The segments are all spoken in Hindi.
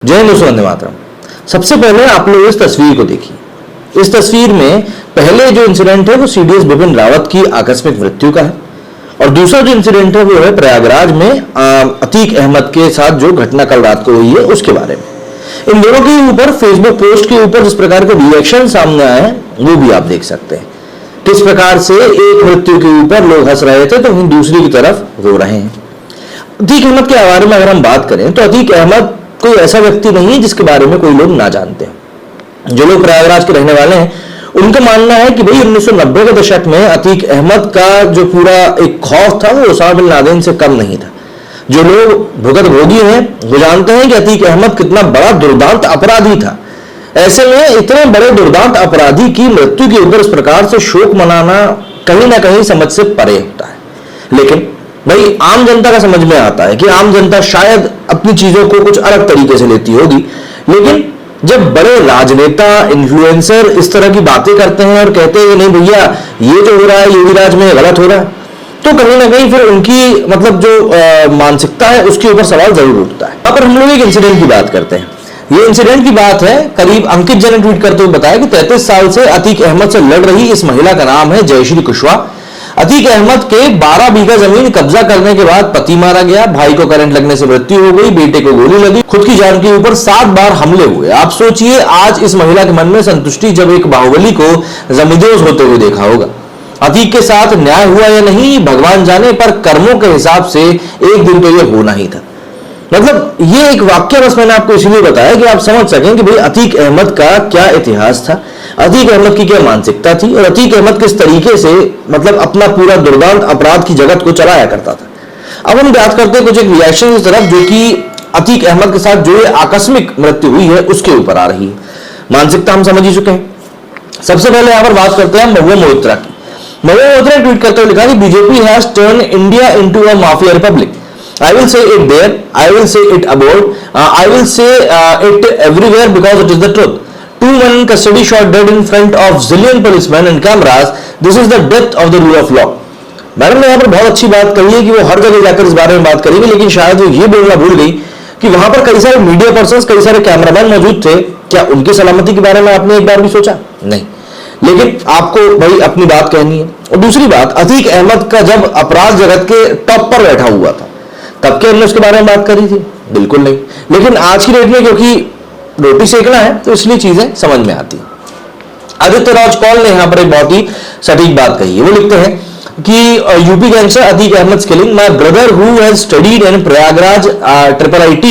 जय हिंद दोस्तों, वंदे मातरम। सबसे पहले आप लोग इस तस्वीर को देखिए। इस तस्वीर में पहले जो इंसिडेंट है वो सीडीएस बिपिन रावत की आकस्मिक मृत्यु का है और दूसरा जो इंसिडेंट है वो है प्रयागराज में अतीक अहमद के साथ जो घटना कल रात को हुई है उसके बारे में। इन दोनों के ऊपर फेसबुक पोस्ट के ऊपर जिस प्रकार के रिएक्शन सामने आए हैं वो भी आप देख सकते हैं। किस प्रकार से एक मृत्यु के ऊपर लोग हंस रहे थे तो वहीं दूसरी की तरफ रो रहे हैं। अतीक अहमद के बारे में अगर हम बात करें तो अतीक अहमद कोई ऐसा व्यक्ति नहीं है जिसके बारे में कोई लोग ना जानते हैं। जो लोग प्रयागराज के रहने वाले हैं उनका मानना है कि भाई 1990 के दशक में अतीक अहमद का जो पूरा एक खौफ था वो ओसामा बिन लादेन से कम नहीं था। जो लोग भुगत भोगी हैं वो जानते हैं कि अतीक अहमद कितना बड़ा दुर्दांत अपराधी था। ऐसे में इतने बड़े दुर्दांत अपराधी की मृत्यु के ऊपर इस प्रकार से शोक मनाना कहीं ना कहीं समझ से परे होता है। लेकिन भाई आम जनता का समझ में आता है कि आम जनता शायद अपनी चीजों को कुछ अलग तरीके से लेती होगी, लेकिन जब बड़े राजनेता इन्फ्लुएंसर इस तरह की बातें करते हैं और कहते हैं कि नहीं भैया ये जो हो रहा है योगी राज में गलत हो रहा है, तो कहीं ना कहीं फिर उनकी मतलब जो मानसिकता है उसके ऊपर सवाल जरूर उठता है। यहाँ पर हम लोग एक इंसिडेंट की बात करते हैं। ये इंसिडेंट की बात है, करीब अंकित जन ने ट्वीट करते हुए बताया कि 33 साल से अतीक अहमद से लड़ रही इस महिला का नाम है जयश्री कुशवाहा। अतीक अहमद के 12 बीघा जमीन कब्जा करने के बाद पति मारा गया, भाई को करंट लगने से मृत्यु हो गई, बेटे को गोली लगी, खुद की जान के ऊपर 7 बार हमले हुए। आप सोचिए आज इस महिला के मन में संतुष्टि जब एक बाहुबली को जमींदोज होते हुए देखा होगा। अतीक के साथ न्याय हुआ या नहीं भगवान जाने, पर कर्मों के हिसाब से एक दिन तो ये होना ही था। मतलब ये एक वाक्य बस मैंने आपको इसलिए बताया कि आप समझ सकें कि भाई अतीक अहमद का क्या इतिहास था, अतीक अहमद की क्या मानसिकता थी और अतीक अहमद किस तरीके से मतलब अपना पूरा दुर्दांत अपराध की जगत को चलाया करता था। अब हम बात करते हैं कुछ एक रिएक्शन की तरफ जो कि अतीक अहमद के साथ जो ये आकस्मिक मृत्यु हुई है उसके ऊपर आ रही है। मानसिकता हम समझ ही चुके हैं। सबसे पहले यहां पर बात करते हैं महुआ मोइत्रा की। महुआ मोइत्रा ने ट्वीट करते हुए लिखा कि BJP has turn India into a mafia Republic. I will say it there, I will say it abroad, I will say it everywhere because it is the truth. 2 men in custody shot dead in front of zillion policemen and cameras. This is the death of the rule of law. Madam ने यहाँ पर बहुत अच्छी बात कही है कि वो हर जगह जाकर इस बारे में बात करेंगे, लेकिन शायद वो ये बोलना भूल गई कि वहां पर कई सारे मीडिया पर्संस, कई सारे कैमरामैन मौजूद थे। क्या उनकी सलामती के बारे में आपने एक बार भी सोचा? नहीं। लेकिन आपको भाई अपनी बात कहनी है। और दूसरी बात, अतीक अहमद का जब अपराध जगत के टॉप पर बैठा हुआ था तब क्या हमने उसके बारे में बात करी थी? बिल्कुल नहीं। लेकिन आज की डेट में क्योंकि रोटी सेकना है तो इसलिए चीजें समझ में आती हैं। आदित्य राज कौल ने यहां पर एक बहुत ही सटीक बात कही है। वो लिखते हैं कि UP gangster Atiq Ahmed killing, my brother who has studied in Prayagraj IIIT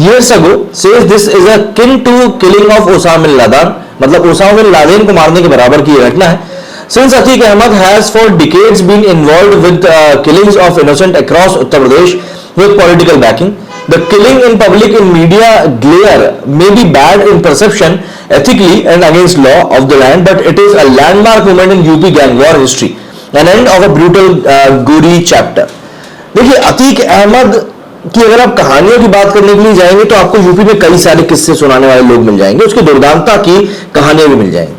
years ago says this is akin to killing of Osama bin Laden. मतलब ओसामा बिन लादेन को मारने के बराबर की यह घटना है। Since Atiq Ahmad has for decades been involved with killings of innocent across Uttar Pradesh with political backing, the killing in public in media glare may be bad in perception, ethically and against law of the land, but it is a landmark moment in UP gang war history, an end of a brutal gory chapter. देखिए अतीक अहमद की अगर आप कहानियों की बात करने के लिए जाएंगे तो आपको यूपी में कई सारे किस्से सुनाने वाले लोग मिल जाएंगे, उसकी दुर्दांतता की कहानियां भी मिल जाएंगी।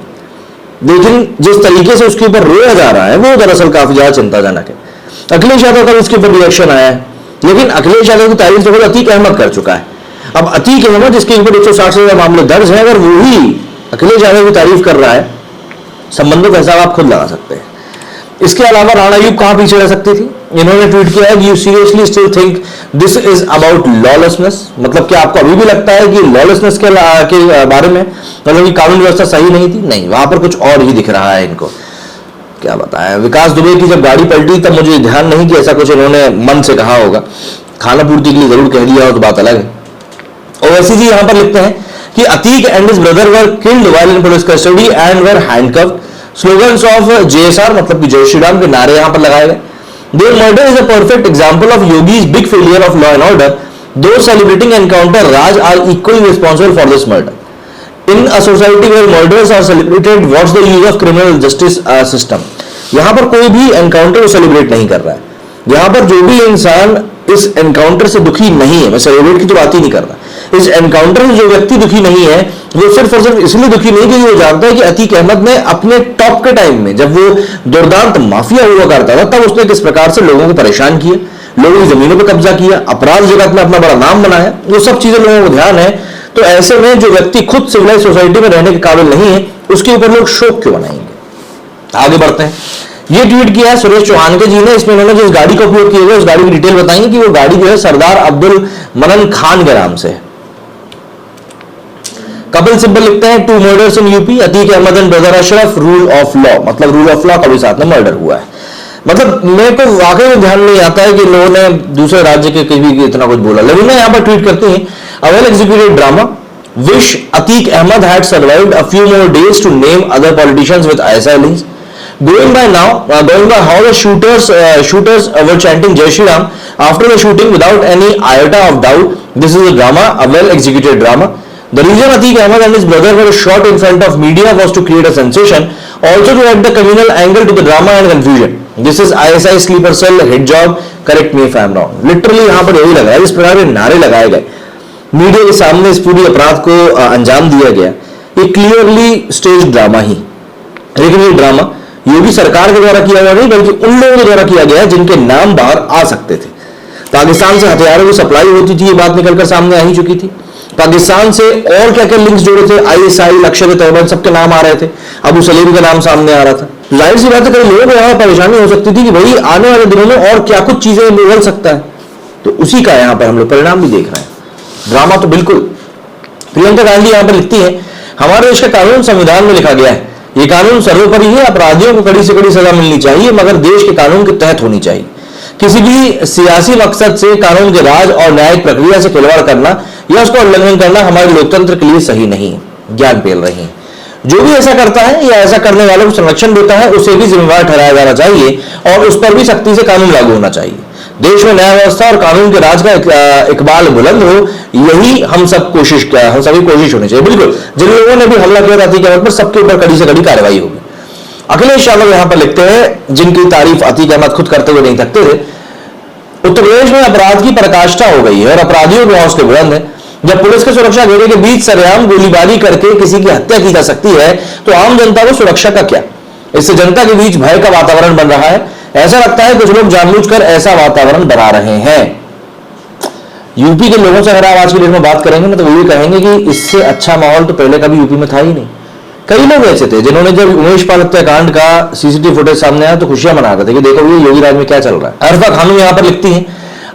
लेकिन जिस तरीके से उसके ऊपर रोया जा रहा है वो दरअसल काफी ज्यादा चिंताजनक है। अखिलेश यादव का इसके ऊपर रिएक्शन आया है, लेकिन अखिलेश यादव की तारीफ तो अतीक अहमद कर चुका है। अब अतीक अहमद जिसके ऊपर 160 से ज्यादा मामले दर्ज है, अगर वही अखिलेश यादव की तारीफ कर रहा है, संबंधों का हिसाब आप खुद लगा सकते हैं। इसके अलावा राणा अयूब कहां पीछे रह सकती थी? इन्होंने ट्वीट किया है, you seriously still think this is about lawlessness. मतलब क्या आपको अभी भी लगता है कि लॉलेसनेस के बारे में, मतलब कि कानून व्यवस्था सही नहीं थी? नहीं, वहां पर कुछ और ही दिख रहा है इनको। क्या बताया, विकास दुबे की जब गाड़ी पलटी तब मुझे ध्यान नहीं कि ऐसा कुछ इन्होंने मन से कहा होगा, खाना पूर्ति के लिए जरूर कह दिया हो तो बात अलग है। ओवैसी जी यहां पर लिखते हैं कि Atiq and his brother were killed while in police custody and were handcuffed. Slogans of JSR मतलब कि जय श्री राम के नारे यहां पर लगाए गए। Their murder is a perfect example of Yogi's big failure of law and order. Those celebrating encounter Raj are equally responsible for this murder. In a society where murders are celebrated, what's the use of criminal justice system? यहाँ पर कोई भी एनकाउंटर को सेलिब्रेट नहीं कर रहा है। यहाँ पर जो भी इंसान इस एनकाउंटर से दुखी नहीं है, मैं सेलिब्रेट की तो बात ही नहीं कर रहा, इस एनकाउंटर में जो व्यक्ति दुखी नहीं है वो सिर्फ और सिर्फ इसलिए दुखी नहीं क्योंकि वो जानता है कि अतीक अहमद ने अपने टॉप के टाइम में जब वो दुर्दांत माफिया हुआ करता था तब उसने किस प्रकार से लोगों को परेशान किया, लोगों की जमीनों पर कब्जा किया, अपराध जगत में अपना बड़ा नाम बनाया। वो सब चीजें लोगों को ध्यान है। तो ऐसे में जो व्यक्ति खुद सिविलाइज सोसाइटी में रहने के काबिल नहीं है, उसके ऊपर लोग शोक क्यों मनाएंगे। आगे बढ़ते हैं। ये ट्वीट किया सुरेश चौहान के जी ने। इसमें उन्होंने जिस गाड़ी का उपयोग किया उस गाड़ी की डिटेल बताई कि वो गाड़ी जो है सरदार अब्दुल मनन खान के नाम से है। कपिल सिब्बल लिखते हैं 2 murders in UP, Atiq Ahmed and brother Ashraf, rule of law. मतलब रूल ऑफ लॉ का भी साथ में मर्डर हुआ है। मतलब मेरे को वाकई में ध्यान नहीं आता है कि लोगों ने दूसरे राज्य के कभी इतना कुछ बोला। लेकिन मैं यहां पर ट्वीट करती हैं, a well executed drama, wish Atiq Ahmed had survived a few more days to name other politicians with ISI links. Going by how the shooters were chanting Jai Shri Ram after the shooting without any iota of doubt, this is a drama, a well executed drama. The reason Atiq Ahmed and his brother were shot in front of media was to create a sensation, also to add the communal angle to the drama and confusion. This is ISI sleeper cell hit job, correct me if I am wrong. Literally यहाँ पर यही लगा है, इस प्रकार के नारे लगाए गए, मीडिया के सामने इस पूरी अपराध को अंजाम दिया गया। ये क्लियरली स्टेज ड्रामा ही, लेकिन ये ड्रामा योगी सरकार के द्वारा किया गया नहीं, बल्कि उन लोगों के द्वारा किया गया जिनके नाम बाहर आ सकते थे। पाकिस्तान से हथियारों की सप्लाई होती थी, ये बात निकलकर सामने आ ही चुकी थी। पाकिस्तान से और क्या क्या लिंक्स जोड़े थे, ISI, लश्कर तैयबा, सबके नाम आ रहे थे। अबू सलीम का नाम सामने आ रहा था। जाहिर सी बात है कई लोगों को यहाँ परेशानी हो सकती थी कि भाई आने वाले दिनों में और क्या कुछ चीजें निकल सकता है। तो उसी का यहाँ पर हम लोग परिणाम भी देख रहे हैं। ड्रामा तो बिल्कुल। प्रियंका गांधी यहाँ पर लिखती है, हमारे देश का कानून संविधान में लिखा गया है, ये कानून सर्वोपरि है, अपराधियों को कड़ी से कड़ी सजा मिलनी चाहिए, मगर देश के कानून के तहत होनी चाहिए। किसी भी सियासी मकसद से कानून के राज और न्यायिक प्रक्रिया से खिलवाड़ करना या उसका उल्लंघन करना हमारे लोकतंत्र के लिए सही नहीं है। ज्ञान पेल रही है। जो भी ऐसा करता है या ऐसा करने वालों को संरक्षण देता है, उसे भी जिम्मेवार ठहराया जाना चाहिए और उस पर भी सख्ती से कानून लागू होना चाहिए। देश में न्याय व्यवस्था और कानून के राज का इकबाल बुलंद हो, यही हम सभी कोशिश होनी चाहिए। बिल्कुल, जिन लोगों ने भी हमला किया अतीक अहमद पर, सबके ऊपर कड़ी से कड़ी कार्रवाई होगी। अखिलेश यादव यहाँ पर लिखते हैं, जिनकी तारीफ अतीक अहमद खुद करते हुए नहीं थकते थे, उत्तर प्रदेश में अपराध की पराकाष्ठा हो गई है और अपराधियों के हौसले बुलंद है। जब पुलिस के सुरक्षा घेरे के बीच सरेआम गोलीबारी करके किसी की हत्या की जा सकती है, तो आम जनता को सुरक्षा का क्या। इससे जनता के बीच भय का वातावरण बन रहा है। ऐसा लगता है कुछ लोग जानबूझकर ऐसा वातावरण बना रहे हैं। यूपी के लोगों से अगर आप आज की डेट में बात करेंगे ना, तो वो ये कहेंगे कि इससे अच्छा माहौल तो पहले कभी यूपी में था ही नहीं। कई लोग ऐसे थे जिन्होंने जब उमेश पाल हत्याकांड का CCTV फुटेज सामने आया तो खुशियां मना रहे थे कि देखो ये योगी राज में क्या चल रहा है। अरफा खानम यहाँ पर लिखती हैं,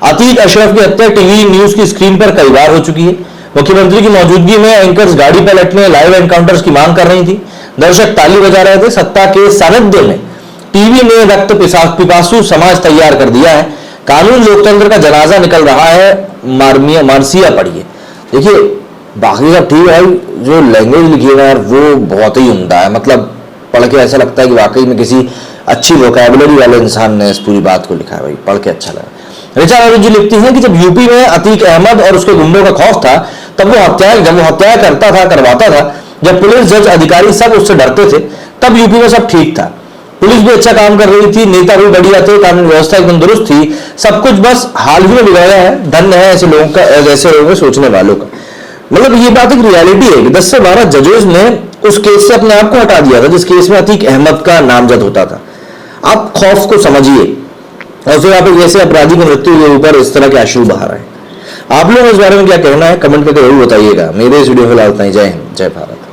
अतीक अशरफ की हत्या टीवी न्यूज की स्क्रीन पर कई बार हो चुकी है। मुख्यमंत्री की मौजूदगी में एंकर्स गाड़ी पलटने, लाइव एनकाउंटर्स की मांग कर रही थी, दर्शक ताली बजा रहे थे। सत्ता के सानिध्य में टीवी ने रक्त पिपासु समाज तैयार कर दिया है। कानून लोकतंत्र का जनाजा निकल रहा है, मार्सिया पढ़िए। देखिए बाकी सब ठीक है, जो लैंग्वेज लिखी है यार वो बहुत ही उम्दा है। मतलब पढ़ के ऐसा लगता है कि वाकई में किसी अच्छी वोकैबुलरी वाले इंसान ने इस पूरी बात को लिखा है। भाई पढ़ के अच्छा लगा। ऋचा रावत जी लिखती हैं कि जब यूपी में अतीक अहमद और उसके गुंडों का खौफ था, जब वो हत्या करवाता था, जब पुलिस, जज, अधिकारी सब उससे डरते थे, तब यूपी में सब ठीक था। पुलिस भी अच्छा काम कर रही थी, नेता भी बढ़िया थे, कानून व्यवस्था एकदम दुरुस्त थी। सब कुछ बस हाल ही में बिगड़ा है। धन्य है ऐसे लोगों का, ऐसे लोगों में सोचने वालों का। मतलब ये बात एक रियलिटी है कि 10 से 12 जजेस ने उस केस से अपने आप को हटा दिया था जिस केस में अतीक अहमद का नामजद होता था। आप खौफ को समझिए और फिर आप एक ऐसे अपराधी की मृत्यु के ऊपर इस तरह के आंसू बहा रहे हैं। आप लोग इस बारे में क्या कहना है कमेंट करके जरूर बताइएगा। मेरे इस वीडियो में फिलहाल इतना ही। जय हिंद, जय भारत।